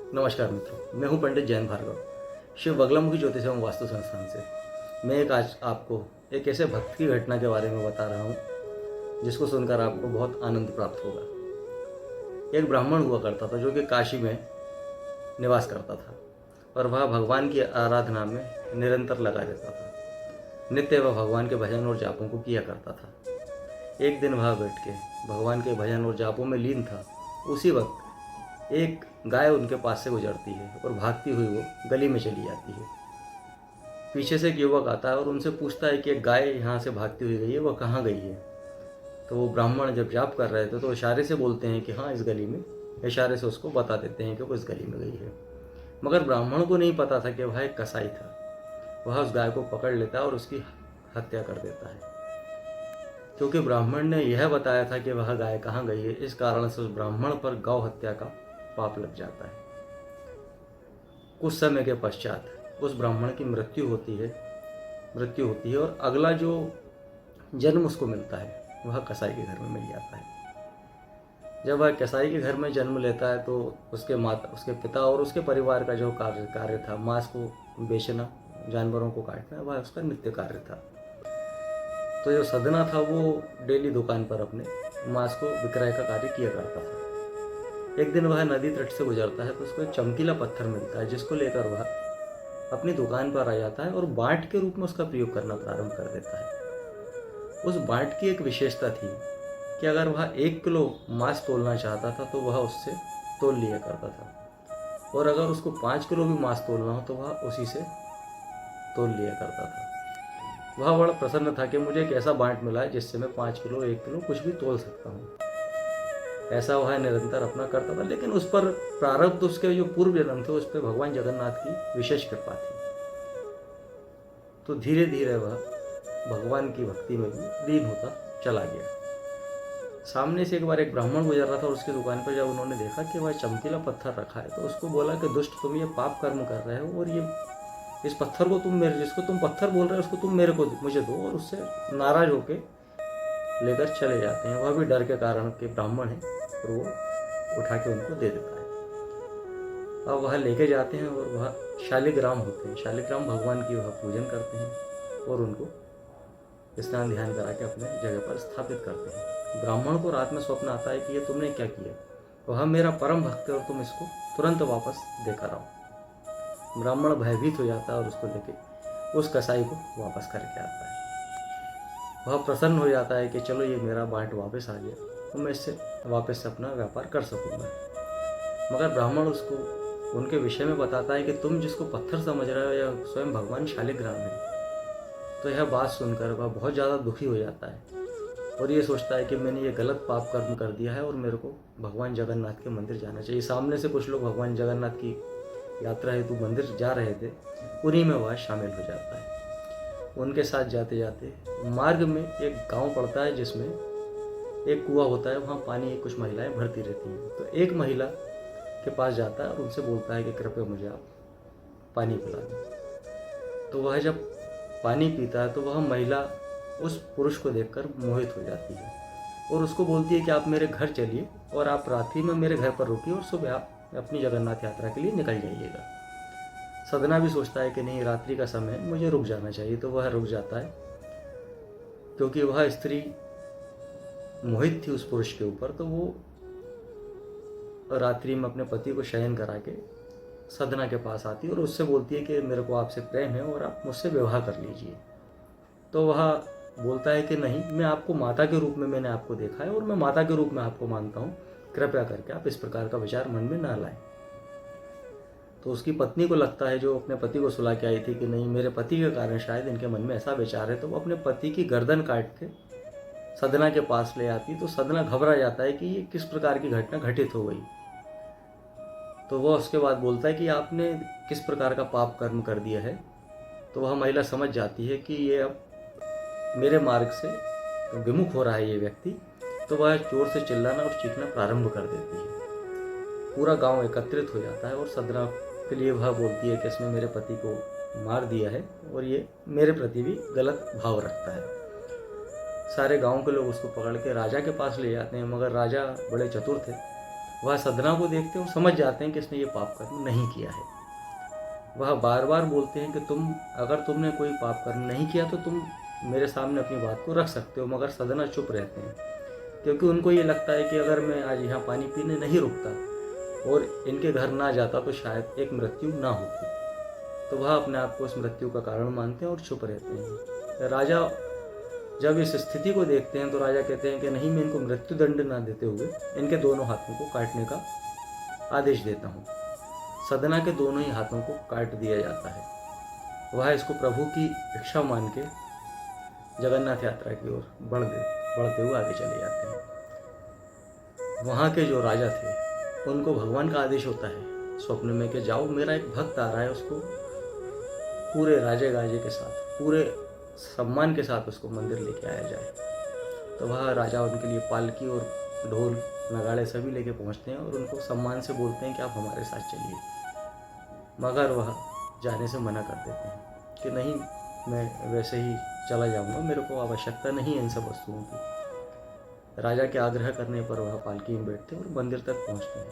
नमस्कार मित्रों, मैं हूं पंडित जैन भार्गव, शिव बगलामुखी ज्योतिष एवं वास्तु संस्थान से। मैं आज आपको एक ऐसे भक्त की घटना के बारे में बता रहा हूं जिसको सुनकर आपको बहुत आनंद प्राप्त होगा। एक ब्राह्मण हुआ करता था जो कि काशी में निवास करता था और वह भगवान की आराधना में निरंतर लगा रहता था। नित्य वह भगवान के भजन और जापों को किया करता था। एक दिन वह बैठ के भगवान के भजन और जापों में लीन था। उसी वक्त एक गाय उनके पास से गुजरती है और भागती हुई वो गली में चली जाती है। पीछे से एक युवक आता है और उनसे पूछता है कि एक गाय यहाँ से भागती हुई गई है, वह कहाँ गई है। तो वो ब्राह्मण जब जाप कर रहे थे तो इशारे से बोलते हैं कि हाँ, इस गली में। इशारे से उसको बता देते हैं कि वो इस गली में गई है। मगर ब्राह्मण को नहीं पता था कि वह एक कसाई था। वह उस गाय को पकड़ लेता है और उसकी हत्या कर देता है। क्योंकि ब्राह्मण ने यह बताया था कि वह गाय कहाँ गई है, इस कारण से उस ब्राह्मण पर गौ हत्या का पाप लग जाता है। कुछ समय के पश्चात उस ब्राह्मण की मृत्यु होती है और अगला जो जन्म उसको मिलता है वह कसाई के घर में मिल जाता है। जब वह कसाई के घर में जन्म लेता है तो उसके पिता और उसके परिवार का जो कार्य था, मांस को बेचना, जानवरों को काटना, वह उसका नित्य कार्य था। तो जो सदना था वो डेली दुकान पर अपने मांस को विक्रय का कार्य किया करता था। एक दिन वह नदी तट से गुजरता है तो उसको एक चमकीला पत्थर मिलता है जिसको लेकर वह अपनी दुकान पर आ जाता है और बाट के रूप में उसका प्रयोग करना प्रारंभ कर देता है। उस बाट की एक विशेषता थी कि अगर वह 1 किलो मांस तोलना चाहता था तो वह उससे तोल लिया करता था, और अगर उसको 5 किलो भी मांस तोलना हो तो वह उसी से तोल लिया करता था। वह बड़ा प्रसन्न था कि मुझे एक ऐसा बाट मिला है जिससे मैं 5 किलो 1 किलो कुछ भी तोल सकता हूँ। ऐसा वह निरंतर अपना करता था, लेकिन उस पर प्रारब्ध, उसके जो पूर्व जन्म थे, उस पर भगवान जगन्नाथ की विशेष कृपा थी। तो धीरे धीरे वह भगवान की भक्ति में भी लीन होता चला गया। सामने से एक बार एक ब्राह्मण गुजर रहा था और उसकी दुकान पर जब उन्होंने देखा कि वह चमकीला पत्थर रखा है तो उसको बोला कि दुष्ट, तुम ये पाप कर्म कर रहे हो और ये इस पत्थर को जिसको तुम पत्थर बोल रहे हो उसको तुम मुझे दो। और उससे नाराज होके लेकर चले जाते हैं। वह भी डर के कारण के ब्राह्मण है और वो उठा के उनको दे देता है। अब वह लेके जाते हैं और वह शालिग्राम होते हैं। शालिग्राम भगवान की वह पूजन करते हैं और उनको स्नान ध्यान करा के अपने जगह पर स्थापित करते हैं। ब्राह्मण को रात में स्वप्न आता है कि ये तुमने क्या किया, वह मेरा परम भक्त है और तुम इसको तुरंत वापस देकर आओ। ब्राह्मण भयभीत हो जाता है और उसको लेके उस कसाई को वापस करके आता है। वह प्रसन्न हो जाता है कि चलो ये मेरा बाट वापस आ गया तो मैं इससे वापस से अपना व्यापार कर सकूँगा। मगर ब्राह्मण उसको उनके विषय में बताता है कि तुम जिसको पत्थर समझ रहे हो यह स्वयं भगवान शालिग्राम है। तो यह बात सुनकर वह बहुत ज़्यादा दुखी हो जाता है और ये सोचता है कि मैंने ये गलत पाप कर्म कर दिया है और मेरे को भगवान जगन्नाथ के मंदिर जाना चाहिए। सामने से कुछ लोग भगवान जगन्नाथ की यात्रा हेतु मंदिर जा रहे थे, उन्हीं में वह शामिल हो जाता है। उनके साथ जाते जाते मार्ग में एक गांव पड़ता है जिसमें एक कुआं होता है। वहाँ पानी कुछ महिलाएं भरती रहती हैं। तो एक महिला के पास जाता है और उनसे बोलता है कि कृपया मुझे आप पानी पिला दें। तो वह जब पानी पीता है तो वह महिला उस पुरुष को देखकर मोहित हो जाती है और उसको बोलती है कि आप मेरे घर चलिए और आप रात्रि में मेरे घर पर रुकिए और सुबह आप अपनी जगन्नाथ यात्रा के लिए निकल जाइएगा। सदना भी सोचता है कि नहीं, रात्रि का समय है, मुझे रुक जाना चाहिए। तो वह रुक जाता है क्योंकि वह स्त्री मोहित थी उस पुरुष के ऊपर। तो वो रात्रि में अपने पति को शयन करा के सदना के पास आती है और उससे बोलती है कि मेरे को आपसे प्रेम है और आप मुझसे विवाह कर लीजिए। तो वह बोलता है कि नहीं, मैं आपको माता के रूप में मैंने आपको देखा है और मैं माता के रूप में आपको मानता हूँ, कृपया करके आप इस प्रकार का विचार मन में ना लाएं। तो उसकी पत्नी को लगता है, जो अपने पति को सुला के आई थी, कि नहीं, मेरे पति के कारण शायद इनके मन में ऐसा विचार है। तो वो अपने पति की गर्दन काट के सदना के पास ले आती। तो सदना घबरा जाता है कि ये किस प्रकार की घटना घटित हो गई। तो वह उसके बाद बोलता है कि आपने किस प्रकार का पाप कर्म कर दिया है। तो वह महिला समझ जाती है कि ये अब मेरे मार्ग से विमुख हो रहा है ये व्यक्ति। तो वह जोर से चिल्लाना और चीखना प्रारंभ कर देती है। पूरा गांव एकत्रित हो जाता है और सदना के लिए वह बोलती है कि इसने मेरे पति को मार दिया है और ये मेरे प्रति भी गलत भाव रखता है। सारे गांव के लोग उसको पकड़ के राजा के पास ले जाते हैं, मगर राजा बड़े चतुर थे। वह सदना को देखते हैं और समझ जाते हैं कि इसने ये पाप कर्म नहीं किया है। वह बार बार बोलते हैं कि तुमने कोई पाप कर्म नहीं किया तो तुम मेरे सामने अपनी बात को रख सकते हो, मगर सदना चुप रहते हैं, क्योंकि उनको ये लगता है कि अगर मैं आज यहाँ पानी पीने नहीं रुकता और इनके घर ना जाता तो शायद एक मृत्यु ना होती। तो वह अपने आप को उस मृत्यु का कारण मानते हैं और चुप रहते हैं। राजा जब इस स्थिति को देखते हैं तो राजा कहते हैं कि नहीं, मैं इनको मृत्यु दंड ना देते हुए इनके दोनों हाथों को काटने का आदेश देता हूँ। सदना के दोनों ही हाथों को काट दिया जाता है। वह इसको प्रभु की इच्छा मान के जगन्नाथ यात्रा की ओर बढ़ते हुए आगे चले जाते हैं। वहाँ के जो राजा थे उनको भगवान का आदेश होता है स्वप्न में कि जाओ, मेरा एक भक्त आ रहा है, उसको पूरे राजे गाजे के साथ, पूरे सम्मान के साथ उसको मंदिर लेके आया जाए। तो वह राजा उनके लिए पालकी और ढोल नगाड़े सभी लेके पहुंचते हैं और उनको सम्मान से बोलते हैं कि आप हमारे साथ चलिए, मगर वह जाने से मना कर देते हैं कि नहीं, मैं वैसे ही चला जाऊंगा, मेरे को आवश्यकता नहीं है इन सब वस्तुओं की। राजा के आग्रह करने पर वह पालकी में बैठते हैं और मंदिर तक पहुंचते हैं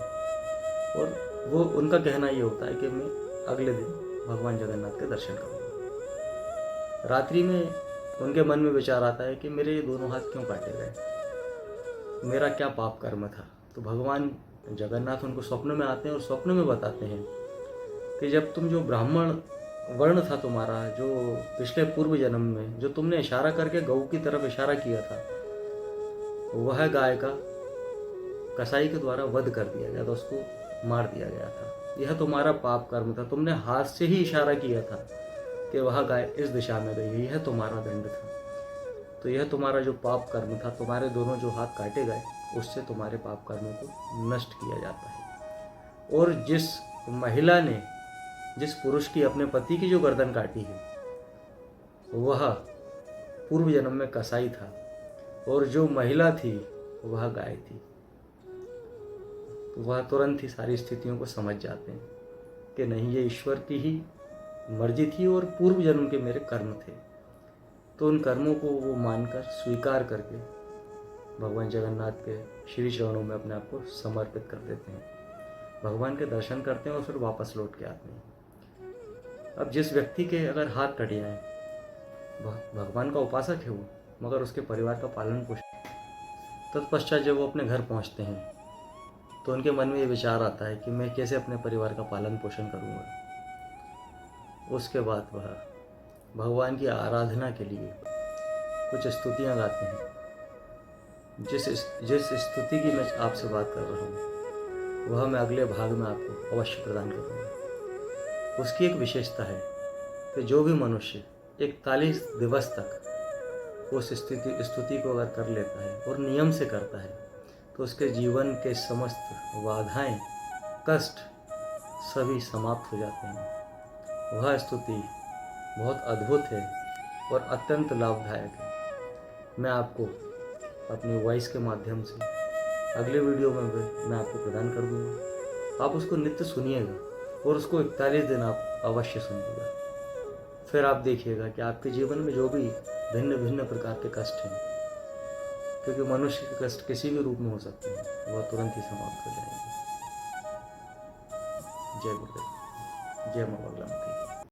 और वो उनका कहना ये होता है कि मैं अगले दिन भगवान जगन्नाथ के दर्शन करूँगा। रात्रि में उनके मन में विचार आता है कि मेरे ये दोनों हाथ क्यों काटे गए, मेरा क्या पाप कर्म था। तो भगवान जगन्नाथ उनको स्वप्न में आते हैं और स्वप्न में बताते हैं कि जब तुम जो ब्राह्मण वर्ण था तुम्हारा, जो पिछले पूर्व जन्म में जो तुमने इशारा करके गऊ की तरफ इशारा किया था, वह गाय का कसाई के द्वारा वध कर दिया गया था, उसको मार दिया गया था। यह तुम्हारा पाप कर्म था, तुमने हाथ से ही इशारा किया था कि वह गाय इस दिशा में गई है, यह तुम्हारा दंड था। तो यह तुम्हारा जो पाप कर्म था, तुम्हारे दोनों जो हाथ काटे गए, उससे तुम्हारे पाप कर्मों को नष्ट किया जाता है। और जिस महिला ने, जिस पुरुष की अपने पति की जो गर्दन काटी है, वह पूर्व जन्म में कसाई था और जो महिला थी वह गाय थी। तो वह तुरंत ही सारी स्थितियों को समझ जाते हैं कि नहीं, ये ईश्वर की ही मर्जी थी और पूर्व जन्म के मेरे कर्म थे। तो उन कर्मों को वो मानकर, स्वीकार करके भगवान जगन्नाथ के श्री चरणों में अपने आप को समर्पित कर देते हैं, भगवान के दर्शन करते हैं और फिर वापस लौट के आते हैं। अब जिस व्यक्ति के अगर हाथ कट जाए, भगवान का उपासक है वो, मगर उसके परिवार का पालन पोषण, तत्पश्चात जब वो अपने घर पहुंचते हैं तो उनके मन में ये विचार आता है कि मैं कैसे अपने परिवार का पालन पोषण करूँगा। उसके बाद वह भगवान की आराधना के लिए कुछ स्तुतियाँ गाते हैं। जिस स्तुति की मैं आपसे बात कर रहा हूँ वह मैं अगले भाग में आपको अवश्य प्रदान करूँगा। उसकी एक विशेषता है कि जो भी मनुष्य 41 दिवस तक उस स्तुति को अगर कर लेता है और नियम से करता है तो उसके जीवन के समस्त बाधाएं, कष्ट सभी समाप्त हो जाते हैं। वह स्तुति बहुत अद्भुत है और अत्यंत लाभदायक है। मैं आपको अपनी वॉइस के माध्यम से अगले वीडियो में मैं आपको प्रदान कर दूँगा। आप उसको नित्य सुनिएगा और उसको 41 दिन आप अवश्य सुनिएगा। फिर आप देखिएगा कि आपके जीवन में जो भी भिन्न भिन्न प्रकार के कष्ट हैं, क्योंकि मनुष्य के कष्ट किसी भी रूप में हो सकते हैं, वह तुरंत ही समाप्त हो जाएंगे। जय गुरुदेव, जय माँ बगलामुखी।